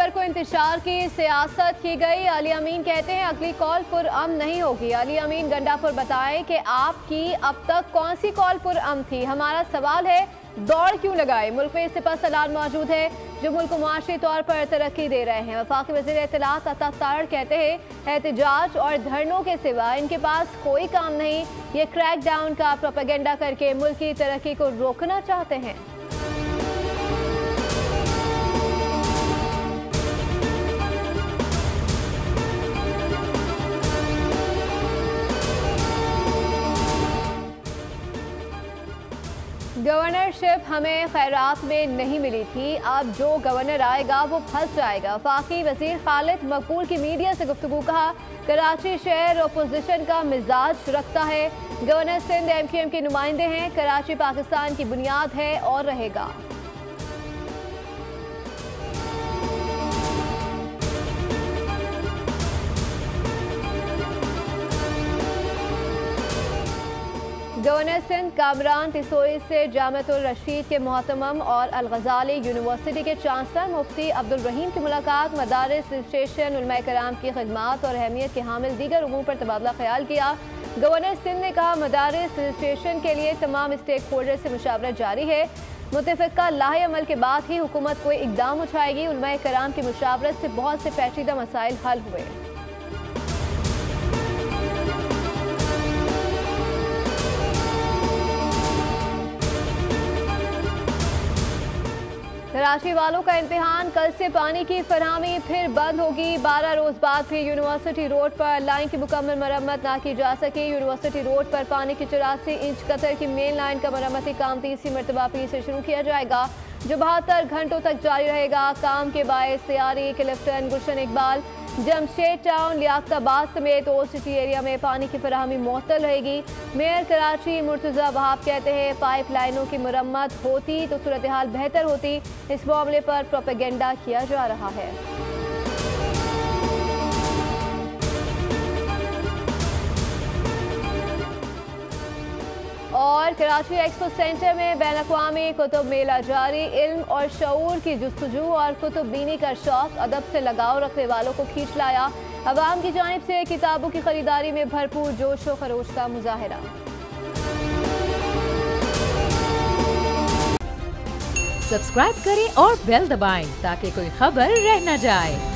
सितंबर को इंतशार की सियासत की गई। अली अमीन कहते हैं अगली कॉल पुरअमन नहीं होगी। अली अमीन गंडापुर बताएं कि आपकी अब तक कौन सी कॉल पुरअमन थी। हमारा सवाल है दौड़ क्यों लगाए। मुल्क में सिपहसालार मौजूद है जो मुल्क को मुआशी तौर पर तरक्की दे रहे हैं। वफाकी वज़ीर इत्तलात अता तारड़ कहते हैं एहतजाज और धरनों के सिवा इनके पास कोई काम नहीं। ये क्रैक डाउन का प्रोपेगेंडा करके मुल्क की तरक्की को रोकना चाहते हैं। गवर्नरशिप हमें खैरात में नहीं मिली थी, अब जो गवर्नर आएगा वो फंस जाएगा। वफाकी वजीर खालिद मकबूल की मीडिया से गुफ्तगू। कहा कराची शहर अपोजिशन का मिजाज रखता है। गवर्नर सिंध MQM के नुमाइंदे हैं। कराची पाकिस्तान की बुनियाद है और रहेगा। गवर्नर सिंध कामरान टिसोई से जामिअतुल रशीद के मोहतमम और अल-गज़ाली यूनिवर्सिटी के चांसलर मुफ्ती अब्दुल रहीम की मुलाकात। मदारिस रजिस्ट्रेशन उलमाए कराम की खिदमात और अहमियत के हामिल दीगर उमूर पर तबादला ख्याल किया। गवर्नर सिंध ने कहा मदारिस रजिस्ट्रेशन के लिए तमाम स्टेक होल्डर से मुशावरत जारी है। मुतफ़िका लाहे अमल के बाद ही हुकूमत कोई इकदाम उठाएगी। उलमाए कराम की मुशावरत से बहुत से पेचीदा मसाइल हल हुए। कराची वालों का इम्तिहान कल से पानी की फराहमी फिर बंद होगी। 12 रोज बाद फिर यूनिवर्सिटी रोड पर लाइन की मुकम्मल मरम्मत ना की जा सकी। यूनिवर्सिटी रोड पर पानी की 84 इंच कतर की मेन लाइन का मरम्मती काम तीसरी मरतबा फिर से शुरू किया जाएगा जो 72 घंटों तक जारी रहेगा। काम के बायस तैयारी क्लिफ्टन, गुलशन इकबाल, जमशेद टाउन, लियाकताबाद समेत ओल्ड सिटी एरिया में पानी की फराहमी मुअत्तल रहेगी। मेयर कराची मुर्तज़ा वहाब कहते हैं पाइप लाइनों की मरम्मत होती तो सूरत हाल बेहतर होती। इस मामले पर प्रोपेगेंडा किया जा रहा है। और कराची एक्सपो सेंटर में बैन-अक़वामी कुतुब मेला जारी। इल्म और शऊर की जुस्तजू और कुतुब बीनी का शौक अदब से लगाव रखने वालों को खींच लाया। अवाम की जानिब से किताबों की खरीदारी में भरपूर जोश व खरोश का मुजाहिरा। सब्सक्राइब करें और बेल दबाएं ताकि कोई खबर रह न जाए।